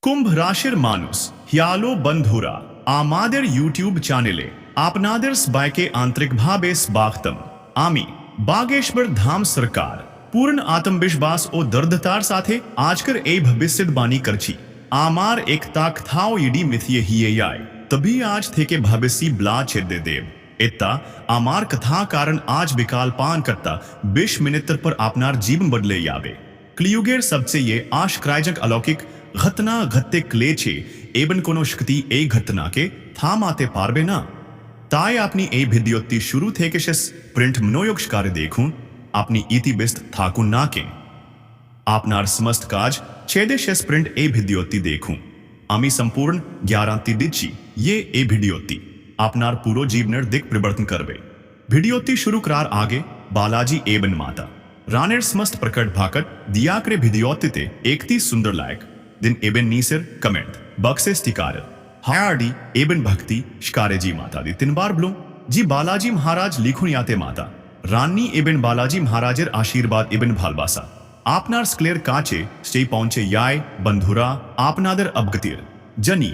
কুম্ভ রাশির মানুষ হিয়ালো বন্ধুরা আমাদের ইউটিউব চ্যানেলে আপনাদের সবাইকে আন্তরিকভাবে স্বাগতম। আমি বাগেশ্বর ধাম সরকার পূর্ণ আত্মবিশ্বাস ও দৃঢ়তার সাথে আজকের এই ভবিষ্যদ্বাণী করছি। আমার একটা কথাও ইডি মিথিয়ে হিয়েয়ায় তবে আজ থেকে ভবিষ্য ব্লা ছেদে দেব। এটা আমার কথা কারণ আজ বিকাল পাन करता 20 मिनट पर আপনার জীবন বদলে যাবে। কলিযুগের সবচেয়ে আশ্চর্যজনক অলৌকিক ঘটনা ঘটতে চলেছে এবং কোনো শক্তি এই ঘটনাকে থামাতে পারবে না। তাই আপনি এই ভিডিওটি শুরু থেকে শেষ পর্যন্ত মনোযোগ সহকারে দেখুন। আপনি ইতিবাস্ত থাকুন না কেন আপনার সমস্ত কাজ ছেদে শেষ পর্যন্ত এই ভিডিওটি দেখুন। আমি সম্পূর্ণ গ্যারান্টি দিচ্ছি এই ভিডিওটি আপনার পুরো জীবনের দিক পরিবর্তন করবে। ভিডিওটি শুরু করার আগে বালাজি এবং মাতা রানের সমস্ত প্রকট ভাকট दिया करे ভিডিওটিতে একটি সুন্দর লাইক दिन एबन नीसर कमेंट बक्से स्टिकार हार्डी एबन भक्ति शिकारे जी माता दी 3 बार ब्लो जी बालाजी महाराज लिखुन याते माता रानी एबन बालाजी महाराजेर आशीर्वाद एबन भालबासा आपनार स्क्लेर काचे स्टे पहुंचे याय बंधुरा आपनादर अबगतिर जनी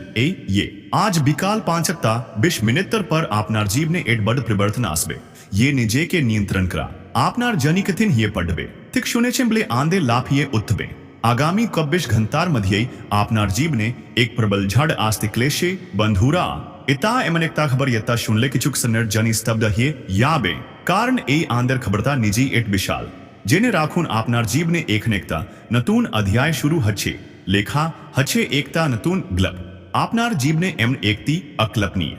ये आज बिकाल 20 मिनट पर आपनार जीवने एट बड़ परिवर्तन आसबे। ये निजे के नियंत्रण करा आपनार जनी कथिन ये पढ़बे थिक शुने चेम्बले आंदे लाफिये उत्तबे आगामी 24 घंटार मध्य आपनार जीवने एक प्रबल झड़ आस्ते क्लेशे बंधुरा इता एमन एकता खबर यता शुनले किचुक सन्नर जनी स्तब्ध हिये याबे कारण ए आंदर खबरता निजी एट विशाल जेने राखून आपनार जीवने एक नेकता नतून अध्याय शुरू हच्छे लेखा हच्छे एकता नतून ग्लब आपनार जीवने एमन एकती अकल्पनीय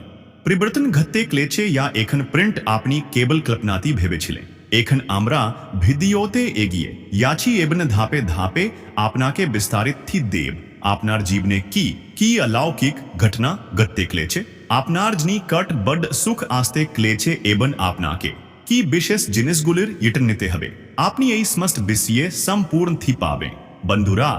परिवर्तन घटते क्लेचे या एखन प्रिंट आपनी केबल कल्पनाती भेवे छिले एखन आमरा भिदियोते एगिए याची एबन धापे धापे आपना के विस्तारित थी देव आपनार जीवने की अलौकिक घटना गत्ते क्लेचे आपनार जनी कट बड सुख आस्ते क्लेचे एबन आपना के की विशेष जिनिस गुलिर यटनिते हवे आपनी यही समस्त विषय संपूर्ण थी पावे बंधुरा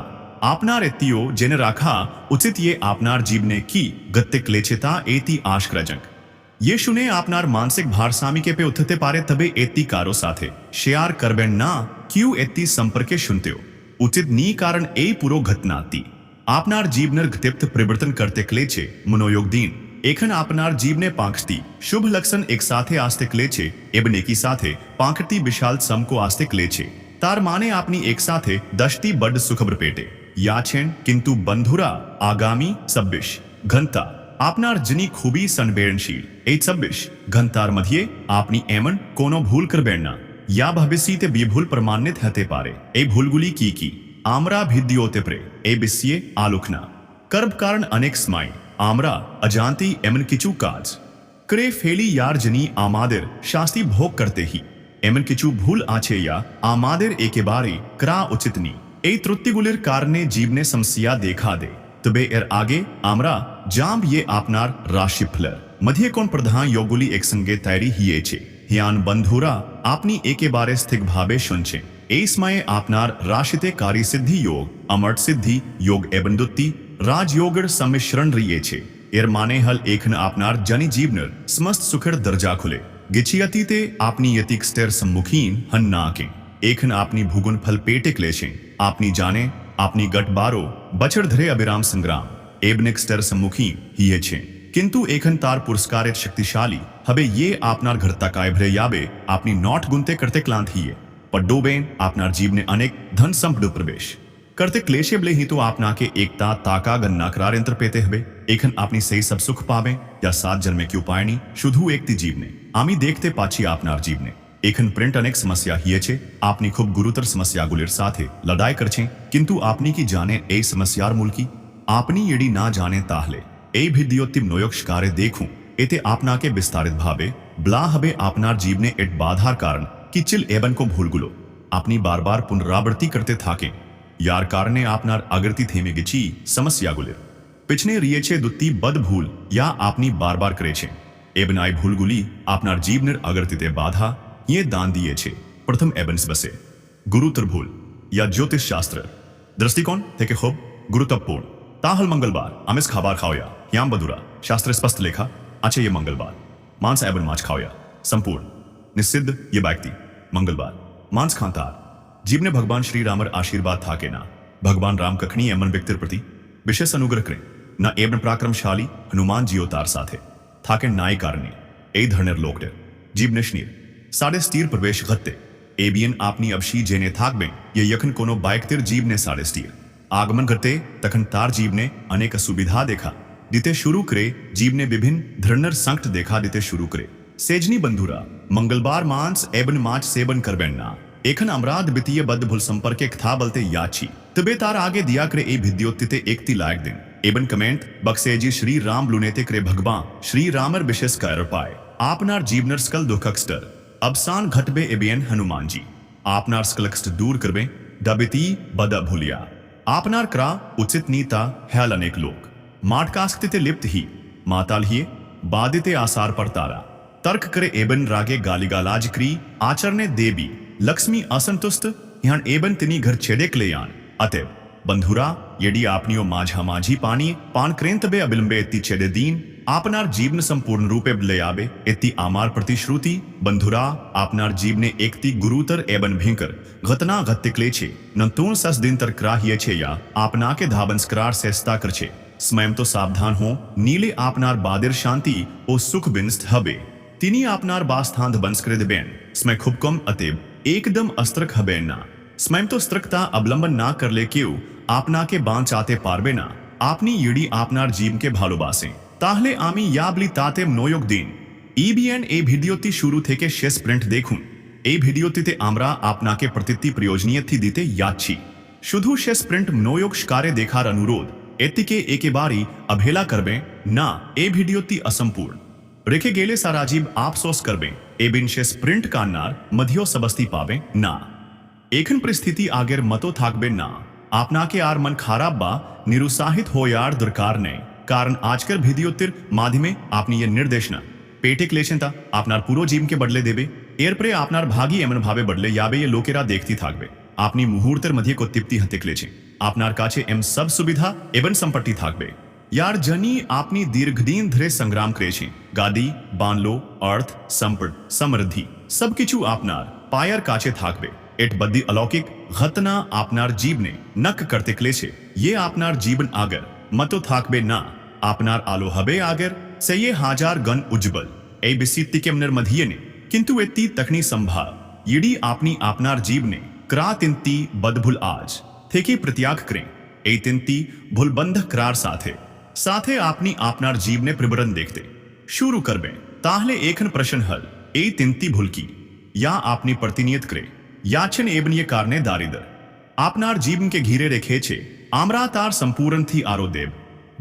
आपनार एतियो जेने राखा उचित ये आपनार जीवने की गत्ते क्लेचेता एति आश्चर्यजनक ये शुने आपनार मानसिक भारसामी के पे उठते पारे तबे एती कारो साथे शेयर करबे ना क्यों एती संपर्के सुनते हो उचित नी कारण ए पुरो घटनाती आपनार जीवनर गतिप्त परिवर्तन करते क्लेचे मनोयोग दीन एखन आपनार जीवने पांखती शुभ लक्षण एक साथे आस्ते क्लेचे एबन एकी साथे पांखती विशाल सम को आस्ते क्लेचे तार माने आपनी एक साथे दशती बड सुखबर पेटे याछेन किंतु बंधुरा आगामी 26 घंटा आपनार जनी खूबी संवेदनशील 26 घंटार मध्य आपनी एमन कोनो भूल कर बेड़ना या भविष्य ते भूल प्रमाणित हते पारे ए भूलगुली की आमरा भिद्योते प्रे ए बिस्ये आलुखना कर्ब कारण अनेक स्माई आमरा अजांती एमन किचू काज करे फेली यार जनी आमादेर शास्ति भोग करते ही एमन किचू भूल आछे या आमादेर एके बारे करा उचितनी ए त्रुटिगुलिर कारणे जीवने समस्या देखा दे तबे एर आगे आमरा जाम ये आपनार राशिफलर मध्य कोण प्रधान योगुली एक संगे तैयारी हिये छे हियान बंधुरा आपनी एके बारे स्थिक भावे शुनछे ए समय आपनार राशिते कार्य सिद्धि योग अमर्त सिद्धि योग एबंदुत्ति राजयोगर सम्मिश्रण रिये छे एर माने हल एखन आपनार जनी जीवनर समस्त सुखर दर्जा खुले गिछियतीते आपनी यतिक स्टेर सम्मुखीन हन्नाके एखन आपनी भुगुन फल पेटे क्लेशे आपनी जाने आपनी गट बारो बछड़ धरे अभिराम संग्राम एबनिक स्तर सम्मुखी हिये छे किंतु एखन तार पुरस्कारित शक्तिशाली हबे ये आपनार घर तकाय भरे याबे आपनी नोट गुनते करते क्लांत हिये पड्डोबेन आपनार जीवने अनेक धन संपद प्रवेश करते क्लेशे बले ही तो आपना के एकता ताका गन्ना करार यंत्र पेते हबे एखन आपनी सही सब सुख पावे या 7 जन्मे की उपायनी शुधु एकती जीवने आमी देखते पाची आपनार जीवने एखन प्रिंट अनेक समस्या हिये छे आपनी खूब गुरुतर समस्या गुलिर साथे लड़ाई कर छे किंतु आपनी की जाने ए समस्यार मूल की आपनी यदि ना जाने ताहले ए भिद्योति मनोयोग शिकारे देखूं एते आपना के विस्तारित भावे ब्ला हबे आपनार जीवने एट बाधार कारण किचिल एबन को भूलगुलो आपनी बार बार पुनरावृत्ति करते थाके यार कारणे आपनार अगरती थेमे गिची समस्या गुलिर पिछने रिये छे दुत्ती बद भूल या आपनी बार बार करे छे एबन आई भूलगुली आपनार जीवनेर अगरतीते बाधा ये दान दिए छे प्रथम एबन्स बसे गुरुतर भूल या ज्योतिष शास्त्र दृष्टिकोण थे खूब गुरुत्वपूर्ण ताहल मंगलवार आमिष खाबार खाओया याम बदुरा शास्त्र स्पष्ट लेखा आचे ये मंगलवार मांस एबन माछ खाओया संपूर्ण निषिद्ध ये व्यक्ति मंगलवार मांस खांतार जीवने भगवान श्री रामर आशीर्वाद था के ना भगवान राम कखनी एमन व्यक्तिर प्रति વિશેષ અનુગ્રહ કરે ન એબન પરાક્રમશાળી હનુમાનજી અવતાર સાથે થાકે નાય કારણે એ ધરણર લોકડર જીબને શનીર સાડે સ્ટીર પ્રવેશ ગત્તે એબીએન આપની અબશી જેને થાકબે યે યખન કોનો બાઇકતીર જીબને સાડે સ્ટીર આગમન કરતે તખન તાર જીબને અનેક સુવિધા દેખા દીતે શુरू કરે જીબને વિભિન્ન ધરણર સંકટ દેખા દીતે શુरू કરે સેજની બંધુરા મંગલબાર માંસ એબન માચ સેબન કરબેન્ના એખન અમરાધ વિત્તીય બદ્ધ ભૂલ સંપર્કે થા બલતે યાચી તબે તાર આગે દિયા કરે એ વિદ્યોતિતે એકતી લાયક દિન એબન કમેન્ટ બક્સેજી શ્રી રામ લુનેતે કરે ભગવાન શ્રી રામર વિશેષ કર પાય આપનાર જીવનર સ્કલ દુખકસ્ટર અબસાન ઘટબે એબિયન હનુમાનજી આપનાર સ્કલકસ્ટ દૂર કરબે ડબિતી બદ ભૂલિયા આપનાર ક્રા ઉચિત નીતા હેલ અનેક લોક માટકાસ્કતે લિપ્ત હી માતાલહીએ બાદિતે આસાર પર તારા તર્ક કરે એબન રાગે ગાલીગાલાજ ક્રી આચરને દેબી લક્ષ્મી અસંતુષ્ટ યાન એબન તેની ઘર છેડે ક્લેયાન અતેવ બંધુરા યડી આપનીઓ माझा माझी પાણી પાન ક્રેંતબે અબિલંબે એતી છેડે દીન આપનાર જીવન સંપૂર્ણ રૂપે લઈ આવે એતી આમાર પ્રતિશ્રુતિ બંધુરા આપનાર જીવને એકતી ગુરુતર એબન ભીંકર ઘતના ઘત્તે ક્લે છે નંતુણ સસ દિન તર ક્રાહીએ છે યા આપના કે ધાબંસ્કરાર સેસ્તા કર છે સ્વયં તો સાવધાન હો નીલે આપનાર બાદિર શાંતિ ઓ સુખ બિન્સ્ત હબે તિની આપનાર બાસ્થાંધ બંસ્કૃત બેન સ્મય ખુબકમ અતેબ એકદમ અસ્ત્રક હબેના સ્વયં તો સ્ત્રકતા અવલંબન ના કર લે કેવ આપના કે બાં ચાતે પારબે ના આપની યડી આપનાર જીવ કે ભાলোবাসে তাহলে আমি ইয়াবলি তাতেম নয়োগ দিন ইবিএন এই ভিডিওটি শুরু থেকে শেষ প্রিন্ট দেখুন এই ভিডিওটিতে আমরা আপনাকে প্রতিটি প্রয়োজনীয়তি দিতে যাচ্ছি শুধু শেষ প্রিন্ট নয়োগ স্কারে দেখার অনুরোধ এটিকে একেবারেই অবহেলা করবে না এই ভিডিওটি অসম্পূর্ণ রেখে গেলে সারাজীব আফসোস করবে এ বিন শেষ প্রিন্ট কান্নার মধ্য সবস্তি পাবে না এখন পরিস্থিতি আগের মতো থাকবে না আপনাকে আর মন খারাপ বা নিরুৎসাহিত হওয়ার দরকার নেই कारण आजकल ভিডিওটির মাধ্যমে আপনি ये निर्देशना पेटे क्लेशनता आपनार पूरो जीव के बदले देबे एरप्रे आपनार भागी एमन भावे बदले याबे ये लोकेरा देखती थाकबे आपनी मुहूर्तर मध्य को तिप्ती हते क्लेचे आपनार काछे एम सब सुविधा एवं संपत्ति थाकबे यार जनी आपनी दीर्घदिन धरे संग्राम करे छे गादी बांधलो अर्थ संपद समृद्धि सब किछु आपनार पायर काछे थाकबे एट बद्दी अलौकिक घतना आपनार जीवने नक करते क्लेचे ये आपनार जीवन आगर मतो थाकबे ना आपनार आलो हबे आगर से ये हजार गण उज्जवल ए बिसित्ति के मनर मधिये ने किंतु एती तकनी संभाळ यदि आपनी आपनार जीव ने क्रा तिंती बदभुल आज थे कि प्रत्याग करें ए तिंती भूलबंध करार साथे साथे आपनी आपनार जीव ने प्रबरन देखते शुरू करबे ताहले एकन प्रश्न हल ए तिंती भूलकी या आपनी प्रतिनियत करे याचन एबनीय कारणे दारिदर आपनार जीवन के घीरे रेखे छे आमरा तार संपूर्ण थी आरो देव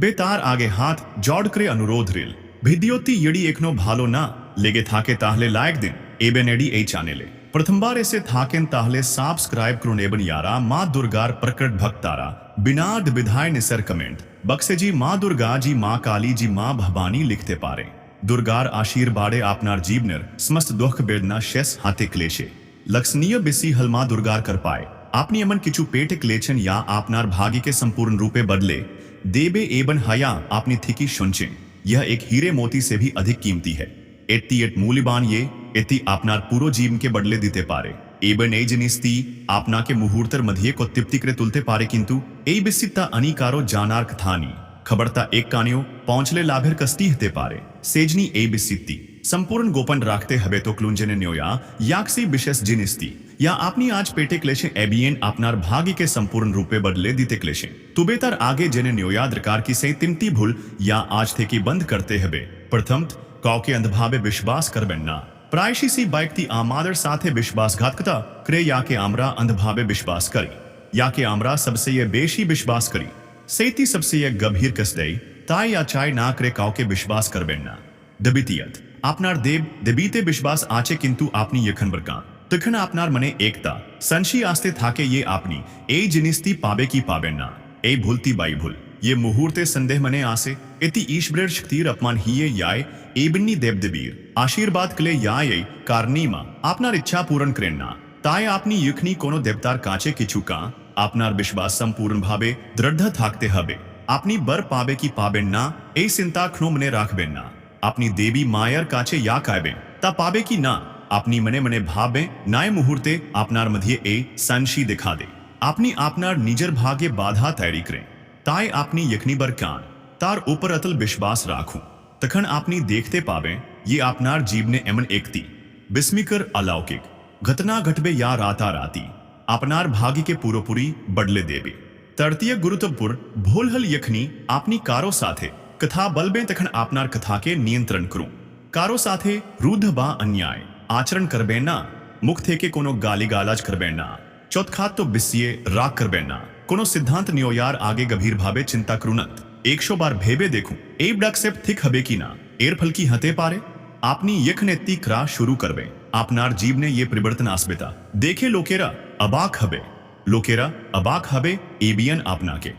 बे तार आगे हाथ जोड़ करे अनुरोध रेल भिद्योती यड़ी एकनो भालो ना लेगे थाके ताहले लायक दिन एबन एडी ए चैनले प्रथम बार ऐसे थाकेन ताहले सब्सक्राइब करो एबन यारा माँ दुर्गार प्रकट भक्त तारा बिनाद विधाय निसर कमेंट बक्से जी माँ दुर्गा जी माँ काली जी माँ भवानी लिखते पारे दुर्गार आशीर्वादे आपनार जीवनर समस्त दुख वेदना शेष हाथे क्लेशे लक्षणीय बिसी हल माँ दुर्गार कर पाए आपनी अमन किचु पेट क्लेचन या आपनार भागी के संपूर्ण रूपे बदले देबे एबन हया आपनी थिकी शुंचे यह एक हीरे मोती से भी अधिक कीमती है एत्ती एट मूल्यवान ये एत्ती आपनार पूरो जीवन के बदले दीते पारे एबन ए जनिस्ती आपना के मुहूर्तर मध्य को तिप्ति करे तुलते पारे किंतु ए बिसित्ता अनिकारो जानार कथानी खबरता एक कानियो पहुंचले लाभेर कस्ती हते पारे सेजनी ए बिसित्ती संपूर्ण गोपन राखते हबे तो क्लुंजने न्योया याक्सी विशेष जिनिस्ती या अपनी आज पेटे क्लेशे एबियन आपनार भाग्य के संपूर्ण रूपे बदले दीते क्लेशे तुबेतर आगे जेने न्योया द्रकार की से तिमती भूल या आज थे की बंद करते हबे प्रथम काउ के अंधभावे विश्वास कर बेन्ना प्रायशी सी बाइक थी आमादर साथे विश्वासघातकता करे या के आमरा अंधभावे विश्वास करी या के आमरा सबसे ये बेशी विश्वास करी सेती सबसे ये गंभीर कस दई ताय या चाय ना करे काउ के विश्वास कर बेन्ना दबितियत आपनार देव देबीते विश्वास आचे किंतु आपनी यखन बरका तखन आपनार मने एकता संशी आस्ते थाके ये आपनी ए जिनिस्ती पाबे की पाबेना ए भूलती बाई भूल ये मुहूर्ते संदेह मने आसे एति ईश्वरेर शक्तिर अपमान हिये याय एबन्नी देव देबीर आशीर्वाद कले याय कारनीमा आपनार इच्छा पूर्ण करेना ताय आपनी युखनी कोनो देवतार काचे किचुका आपनार विश्वास संपूर्ण भावे दृढ़ थाकते हबे आपनी बर पाबे की पाबेना ए चिंता खनो मने राखबेना अपनी देवी मायर काचे या कायबे ता पाबे की ना अपनी मने मने भावे नाय मुहूर्ते आपनार मध्य ए संशी दिखा दे अपनी आपनार निजर भागे बाधा तैयारी करें ताय आपनी यखनी बर कान तार ऊपर अतल विश्वास राखूं तखन आपनी देखते पावे ये आपनार जीवने एमन एकती बिस्मिकर अलौकिक घटना घटबे या राता राती आपनार भाग्य के पूरोपूरी बदले देबे तृतीय गुरुत्वपूर्ण भोलहल यखनी आपनी कारो साथे कथा बलबे तखन आपनार कथा के नियंत्रण करूं कारो साथे रूढ़ बा अन्याय आचरण करबे ना मुख थेके कोनो गाली गालाज करबे ना चौथखात तो बिस्सिए राग करबे ना कोनो सिद्धांत नियोयार आगे गंभीर भावे चिंता करुनत 100 बार भेबे देखूं एब डक से थिक हबे की ना एर फल की हते पारे आपनी यख ने तीखरा शुरू करबे आपनार जीव ने ये परिवर्तन आसबेता देखे लोकेरा अबाक हबे लोकेरा अबाक हबे एबियन आपना के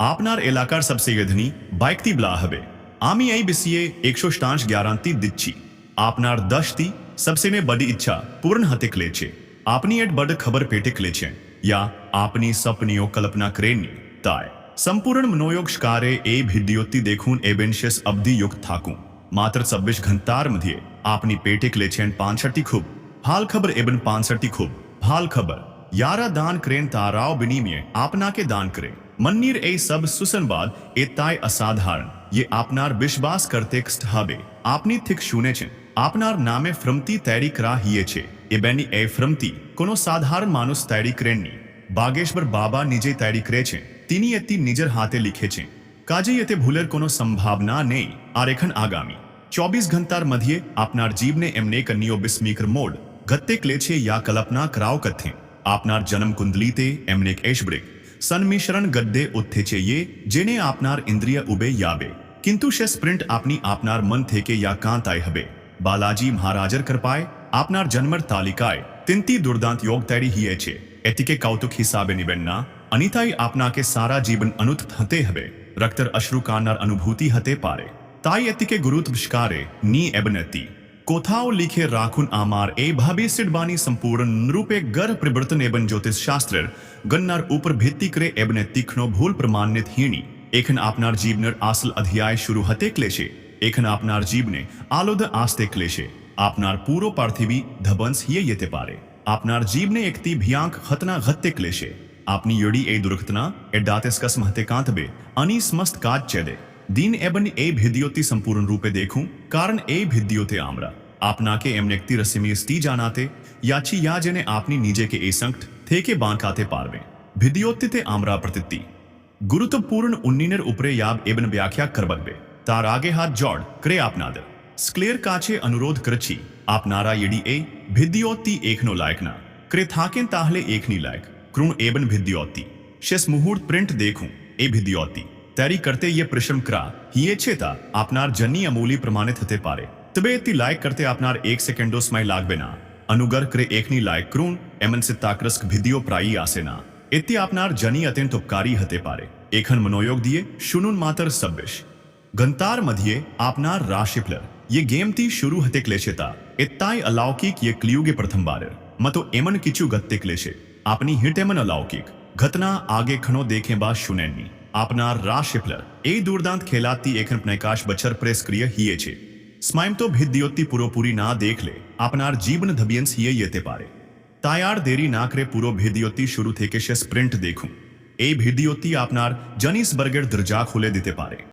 आपनार इलाकार सबसे यधनी बाइकती ब्ला हबे आमी आई बिसिए 111 दिच्छी आपनार दशती सबसे में बड़ी इच्छा पूर्ण हते क्लेचे आपनी एट बड़ खबर पेटे क्लेचे या आपनी सपनियों कल्पना करेनी ताय संपूर्ण मनोयोग शिकारे ए भिद्योती देखून एबेंशियस अवधि युक्त थाकू मात्र 26 घंटार मध्ये आपनी पेटे क्लेचेन 65 खूब हाल खबर एबन 65 खूब हाल खबर यारा दान करेन ताराव बिनीमिये आपना के दान करे मन्नीर ए सब सुसनबाद ए ताय असाधारण ये आपनार विश्वास करते हबे आपनी थिक शूने छे आपनार नामे फ्रमती तैरी करा हिये छे एबेनी ए फ्रमती कोनो साधारण मानुस तैरी करेनी बागेश्वर बाबा निजे तैरी करे छे तिनी एती निजर हाथे लिखे छे काजे यते भूलर कोनो संभावना नहीं आरेखन आगामी 24 घंटार मध्य आपनार जीव ने एमने कन्यो बिस्मीकर मोड गत्ते क्लेछे या कल्पना कराव कथे आपनार जन्म कुंडली ते एमने एशब्रिक सन्मिश्रण गद्दे उत्थे छे ये जेने आपनार इंद्रिय उबे याबे किंतु शे स्प्रिंट आपनी आपनार मन थेके या कांत आय हबे बालाजी महाराजर कर पाए आपनार जन्मर तालिकाय तिंती दुर्दांत योग तैरी हिये छे एतिके कौतुक हिसाबे निबेन्ना अनिताई आपना के सारा जीवन अनुत हते हबे रक्तर अश्रु कानार अनुभूति हते पारे ताई एतिके गुरुत्व शिकारे नी एबनती कोथाओ लिखे राखुन आमार ए भाभी सिडबानी संपूर्ण रूपे गर परिवर्तन एबन ज्योतिष शास्त्र गन्नार ऊपर भित्ति करे एबने तीक्ष्णो भूल प्रमाणित हीणी एखन आपनार जीवनर आसल अध्याय शुरू हते क्लेशे एखन आपनार जीवने आलोद आस्ते क्लेशे आपनार पूरो पार्थिवी धबंस हिये येते पारे आपनार जीवने एकती भियांक खतना घत्ते क्लेशे आपनी योडी ए दुर्घटना ए दातेस कसम हते कांतबे अनि समस्त काज चेदे दीन एबन ए भिद्योती संपूर्ण रूपे देखूं कारण ए भिद्योते आमरा आपना के एमनेक्ति रसिमी स्ती जानाते याची या जेने आपनी नीजे के ए संकट थे के बांकाते पारवे भिद्योतिते आमरा प्रतिति गुरुत्वपूर्ण उन्नीनर उपरे याब एबन व्याख्या करबगबे तार आगे हाथ जोड़ करे आपनादर स्क्लेर काचे अनुरोध करची आपनारा यदि ए भिद्योती एकनो लायक ना करे थाकेन ताहले एकनी लायक क्रुण एबन भिद्योती शेष मुहूर्त प्रिंट देखूं ए भिद्योती तैरी करते ये परिश्रम करा हिये छेता आपनार जन्नी अमूली प्रमाणित हते पारे तबे इतनी लायक करते आपनार 1 सेकेंडो समय लागबे ना अनुगर करे एकनी लायक क्रुण एमन से ताक्रस्क भिद्यो प्राई आसेना इत्ती आपनार जनी अत्यंत उपकारी हते पारे एखन मनोयोग दिए शुनुन मातर सब्बिश गंतार मध्य आपनार राशिप्लर ये गेम ती शुरू हते क्लेशेता इत्ताई अलौकिक ये क्लियुगे प्रथम बार मतो एमन किचु गत्ते क्लेशे आपनी हिट एमन अलौकिक घटना आगे खनो देखे बा शुनेनी आपनार राशिप्लर ए दूरदांत खेलाती एखन प्रकाश बचर प्रेस क्रिय हिये छे स्माइम तो भिद्योती पूरी ना देख ले आपनार जीवन धबियंस हिये येते पारे तायार देरी ना करे पूरो भिद्योती शुरू थे के स्प्रिंट देखूं ए भिद्योती आपनार जनीस बर्गर दर्जा खोले देते पारे।